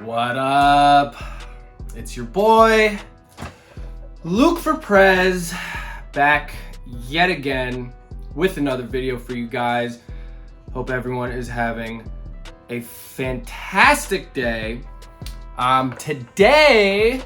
What up? It's your boy, Luke for Prez, back yet again with another video for you guys. Hope everyone is having a fantastic day. Today,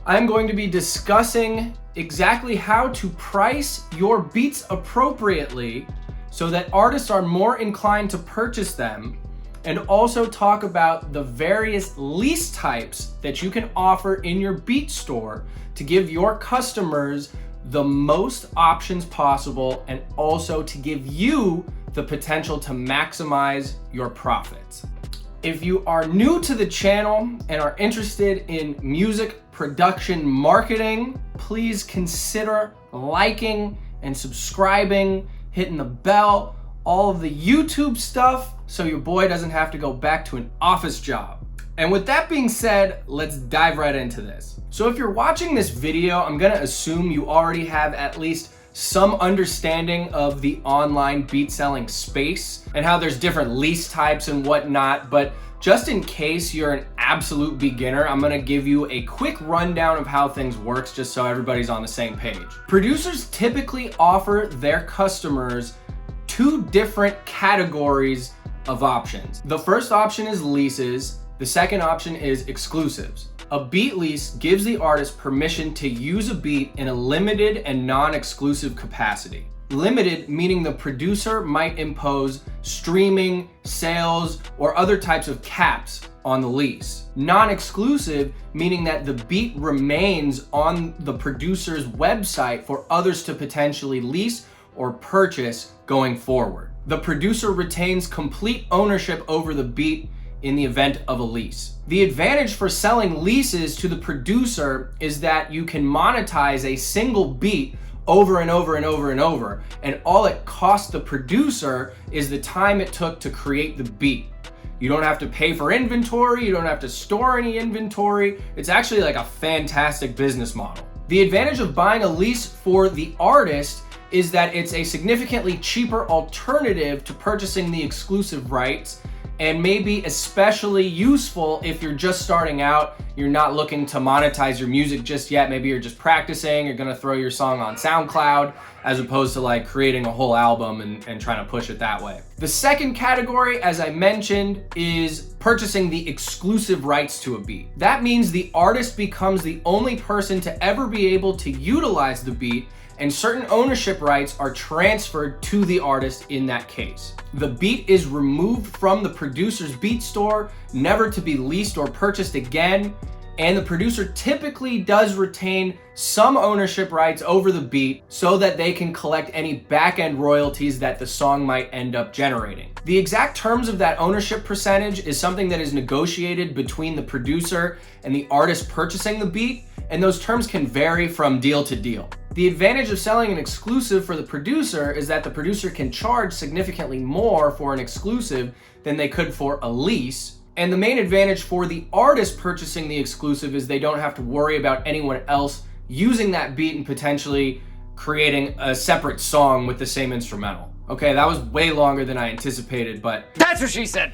I'm going to be discussing exactly how to price your beats appropriately so that artists are more inclined to purchase them, and also talk about the various lease types that you can offer in your beat store to give your customers the most options possible and also to give you the potential to maximize your profits. If you are new to the channel and are interested in music production marketing, please consider liking and subscribing, hitting the bell, all of the YouTube stuff, so your boy doesn't have to go back to an office job. And with that being said, let's dive right into this. So if you're watching this video, I'm gonna assume you already have at least some understanding of the online beat selling space and how there's different lease types and whatnot, but just in case you're an absolute beginner, I'm gonna give you a quick rundown of how things works just so everybody's on the same page. Producers typically offer their customers two different categories of options. The first option is leases. The second option is exclusives. A beat lease gives the artist permission to use a beat in a limited and non-exclusive capacity. Limited meaning the producer might impose streaming, sales, or other types of caps on the lease. Non-exclusive meaning that the beat remains on the producer's website for others to potentially lease or purchase going forward. The producer retains complete ownership over the beat in the event of a lease. The advantage for selling leases to the producer is that you can monetize a single beat over and over and over and over, and all it costs the producer is the time it took to create the beat. You don't have to pay for inventory, you don't have to store any inventory. It's actually like a fantastic business model. The advantage of buying a lease for the artist is that it's a significantly cheaper alternative to purchasing the exclusive rights, and may be especially useful if you're just starting out, you're not looking to monetize your music just yet. Maybe you're just practicing, you're gonna throw your song on SoundCloud, as opposed to like creating a whole album and trying to push it that way. The second category, as I mentioned, is purchasing the exclusive rights to a beat. That means the artist becomes the only person to ever be able to utilize the beat, and certain ownership rights are transferred to the artist in that case. The beat is removed from the producer's beat store, never to be leased or purchased again, and the producer typically does retain some ownership rights over the beat so that they can collect any back-end royalties that the song might end up generating. The exact terms of that ownership percentage is something that is negotiated between the producer and the artist purchasing the beat, and those terms can vary from deal to deal. The advantage of selling an exclusive for the producer is that the producer can charge significantly more for an exclusive than they could for a lease. And the main advantage for the artist purchasing the exclusive is they don't have to worry about anyone else using that beat and potentially creating a separate song with the same instrumental. Okay, that was way longer than I anticipated, but that's what she said.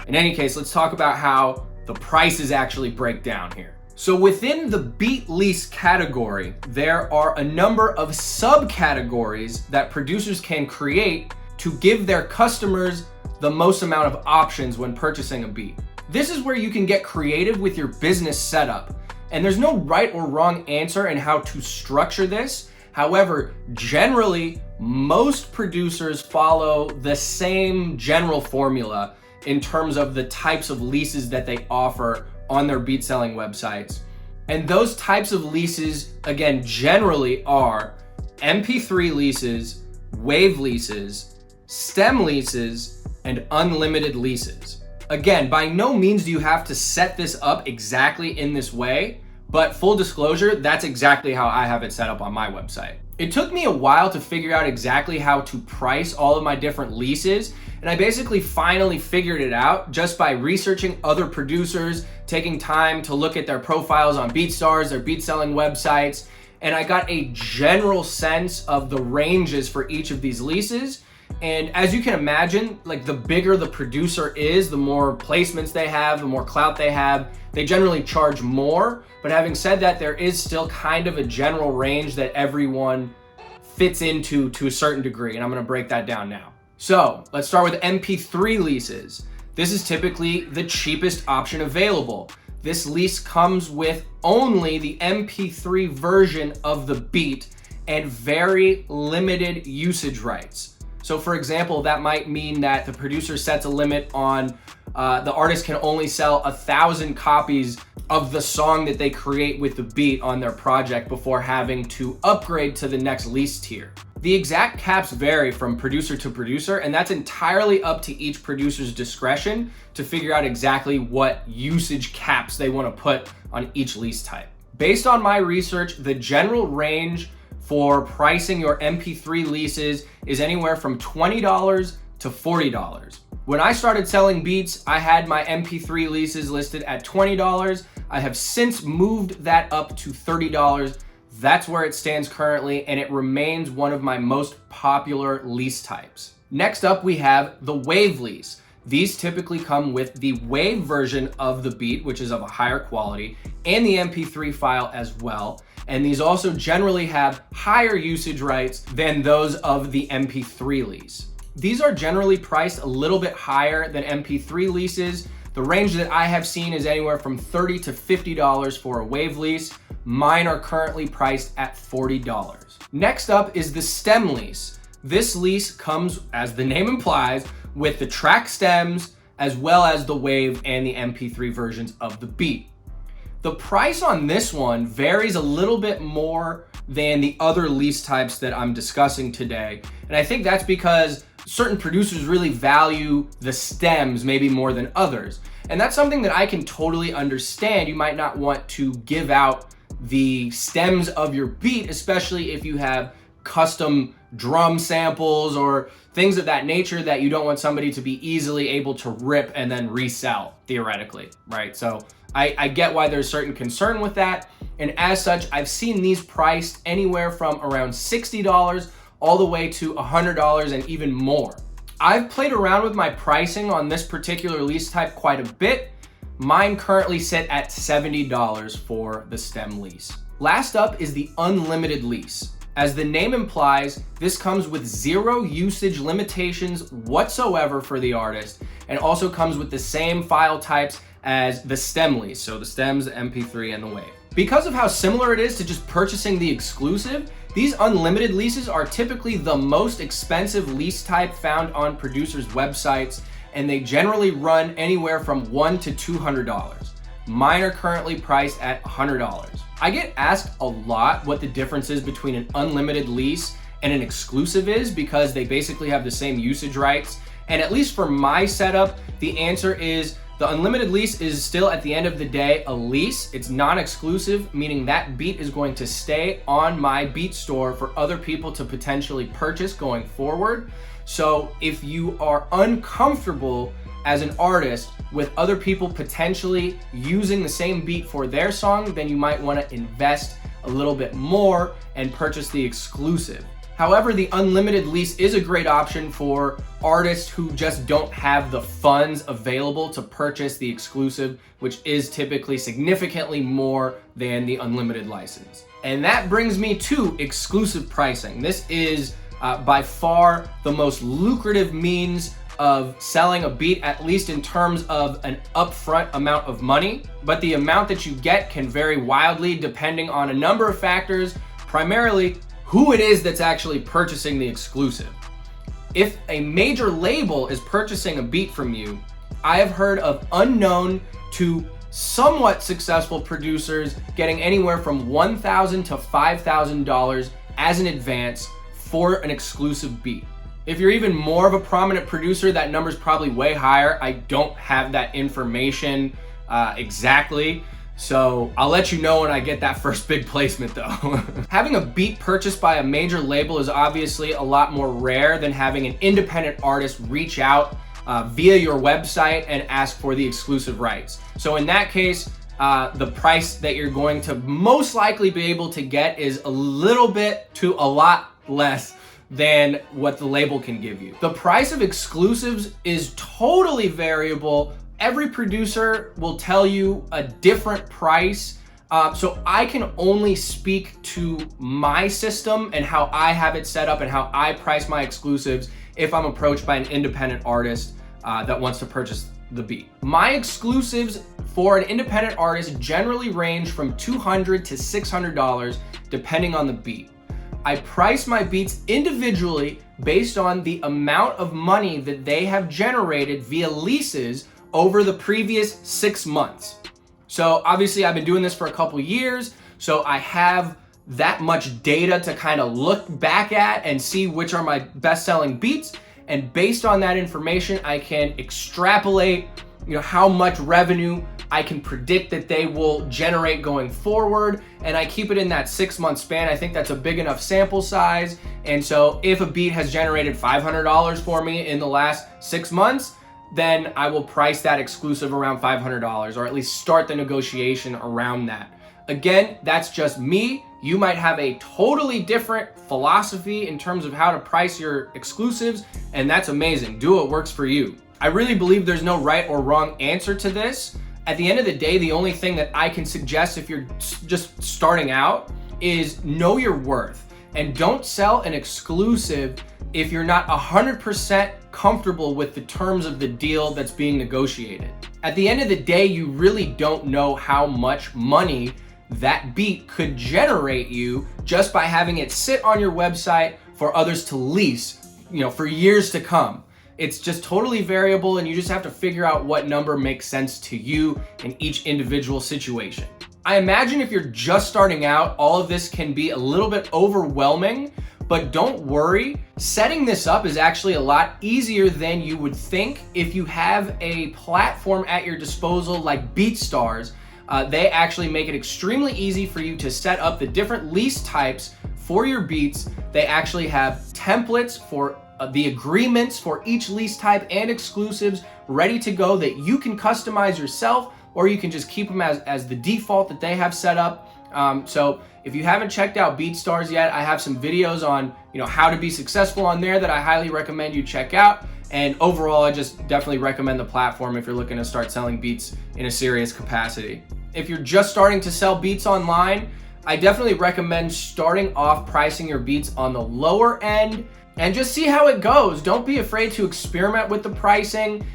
In any case, let's talk about how the prices actually break down here. So within the beat lease category, there are a number of subcategories that producers can create to give their customers the most amount of options when purchasing a beat. This is where you can get creative with your business setup, and there's no right or wrong answer in how to structure this. However, generally, most producers follow the same general formula in terms of the types of leases that they offer on their beat selling websites. And those types of leases, again, generally are MP3 leases, wave leases, stem leases, and unlimited leases. Again, by no means do you have to set this up exactly in this way, but full disclosure, that's exactly how I have it set up on my website. It took me a while to figure out exactly how to price all of my different leases, and I basically finally figured it out just by researching other producers, taking time to look at their profiles on Beatstars, their beat selling websites, and I got a general sense of the ranges for each of these leases. And as you can imagine, like the bigger the producer is, the more placements they have, the more clout they have, they generally charge more. But having said that, there is still kind of a general range that everyone fits into to a certain degree. And I'm gonna break that down now. So let's start with MP3 leases. This is typically the cheapest option available. This lease comes with only the MP3 version of the beat and very limited usage rights. So for example, that might mean that the producer sets a limit on the artist can only sell 1,000 copies of the song that they create with the beat on their project before having to upgrade to the next lease tier. The exact caps vary from producer to producer, and that's entirely up to each producer's discretion to figure out exactly what usage caps they want to put on each lease type. Based on my research, the general range for pricing your MP3 leases is anywhere from $20 to $40. When I started selling beats, I had my MP3 leases listed at $20. I have since moved that up to $30. That's where it stands currently, and it remains one of my most popular lease types. Next up, we have the wave lease. These typically come with the wave version of the beat, which is of a higher quality, and the MP3 file as well. And these also generally have higher usage rights than those of the MP3 lease. These are generally priced a little bit higher than MP3 leases. The range that I have seen is anywhere from $30 to $50 for a wave lease. Mine are currently priced at $40. Next up is the stem lease. This lease comes, as the name implies, with the track stems as well as the wave and the MP3 versions of the beat. The price on this one varies a little bit more than the other lease types that I'm discussing today. And I think that's because certain producers really value the stems maybe more than others. And that's something that I can totally understand. You might not want to give out the stems of your beat, especially if you have custom drum samples or things of that nature that you don't want somebody to be easily able to rip and then resell, theoretically, right? So I get why there's certain concern with that. And as such, I've seen these priced anywhere from around $60 all the way to $100 and even more. I've played around with my pricing on this particular lease type quite a bit. Mine currently sit at $70 for the stem lease. Last up is the unlimited lease. As the name implies, this comes with 0 usage limitations whatsoever for the artist, and also comes with the same file types as the stem lease, so the stems, the MP3, and the wave. Because of how similar it is to just purchasing the exclusive, these unlimited leases are typically the most expensive lease type found on producers' websites, and they generally run anywhere from $100 to $200. Mine are currently priced at $100. I get asked a lot what the difference is between an unlimited lease and an exclusive is, because they basically have the same usage rights. And at least for my setup, the answer is the unlimited lease is still, at the end of the day, a lease. It's non-exclusive, meaning that beat is going to stay on my beat store for other people to potentially purchase going forward. So if you are uncomfortable as an artist with other people potentially using the same beat for their song, then you might want to invest a little bit more and purchase the exclusive. However, the unlimited lease is a great option for artists who just don't have the funds available to purchase the exclusive, which is typically significantly more than the unlimited license. And that brings me to exclusive pricing. This is by far the most lucrative means of selling a beat, at least in terms of an upfront amount of money. But the amount that you get can vary wildly depending on a number of factors, primarily who it is that's actually purchasing the exclusive. If a major label is purchasing a beat from you, I have heard of unknown to somewhat successful producers getting anywhere from $1,000 to $5,000 as an advance for an exclusive beat. If you're even more of a prominent producer, that number's probably way higher. I don't have that information exactly, so I'll let you know when I get that first big placement though. Having a beat purchased by a major label is obviously a lot more rare than having an independent artist reach out via your website and ask for the exclusive rights. So in that case, the price that you're going to most likely be able to get is a little bit to a lot less than what the label can give you. The price of exclusives is totally variable. Every producer will tell you a different price. So I can only speak to my system and how I have it set up and how I price my exclusives if I'm approached by an independent artist that wants to purchase the beat. My exclusives for an independent artist generally range from $200 to $600 depending on the beat. I price my beats individually based on the amount of money that they have generated via leases over the previous 6 months. So obviously I've been doing this for a couple years, so I have that much data to kind of look back at and see which are my best-selling beats. And based on that information, I can extrapolate, how much revenue I can predict that they will generate going forward. And I keep it in that 6-month span. I think that's a big enough sample size. And so if a beat has generated $500 for me in the last 6 months, then I will price that exclusive around $500, or at least start the negotiation around that. Again, that's just me. You might have a totally different philosophy in terms of how to price your exclusives, and that's amazing. Do what works for you. I really believe there's no right or wrong answer to this. At the end of the day, the only thing that I can suggest if you're just starting out is know your worth, and don't sell an exclusive if you're not 100% comfortable with the terms of the deal that's being negotiated. At the end of the day, you really don't know how much money that beat could generate you just by having it sit on your website for others to lease, for years to come. It's just totally variable, and you just have to figure out what number makes sense to you in each individual situation. I imagine if you're just starting out, all of this can be a little bit overwhelming, but don't worry. Setting this up is actually a lot easier than you would think. If you have a platform at your disposal like Beatstars, they actually make it extremely easy for you to set up the different lease types for your beats. They actually have templates for the agreements for each lease type and exclusives ready to go that you can customize yourself, or you can just keep them as the default that they have set up. So if you haven't checked out Beatstars yet, I have some videos on how to be successful on there that I highly recommend you check out. And overall, I just definitely recommend the platform if you're looking to start selling beats in a serious capacity. If you're just starting to sell beats online, I definitely recommend starting off pricing your beats on the lower end and just see how it goes. Don't be afraid to experiment with the pricing.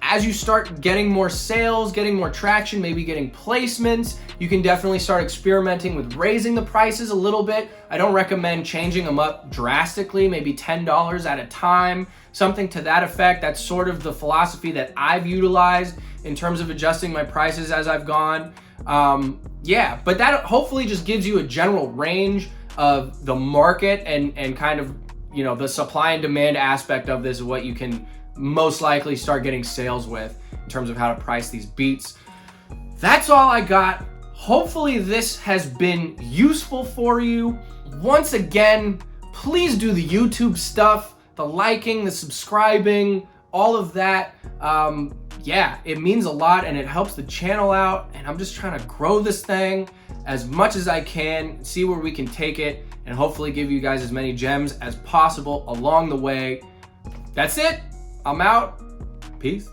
As you start getting more sales, getting more traction, maybe getting placements, you can definitely start experimenting with raising the prices a little bit. I don't recommend changing them up drastically, maybe $10 at a time, something to that effect. That's sort of the philosophy that I've utilized in terms of adjusting my prices as I've gone. But that hopefully just gives you a general range of the market and kind of the supply and demand aspect of this is what you can most likely start getting sales with in terms of how to price these beats. That's all I got. Hopefully this has been useful for you. Once again, please do the YouTube stuff, the liking, the subscribing, all of that. It means a lot and it helps the channel out, and I'm just trying to grow this thing as much as I can, see where we can take it, and hopefully give you guys as many gems as possible along the way. That's it. I'm out. Peace.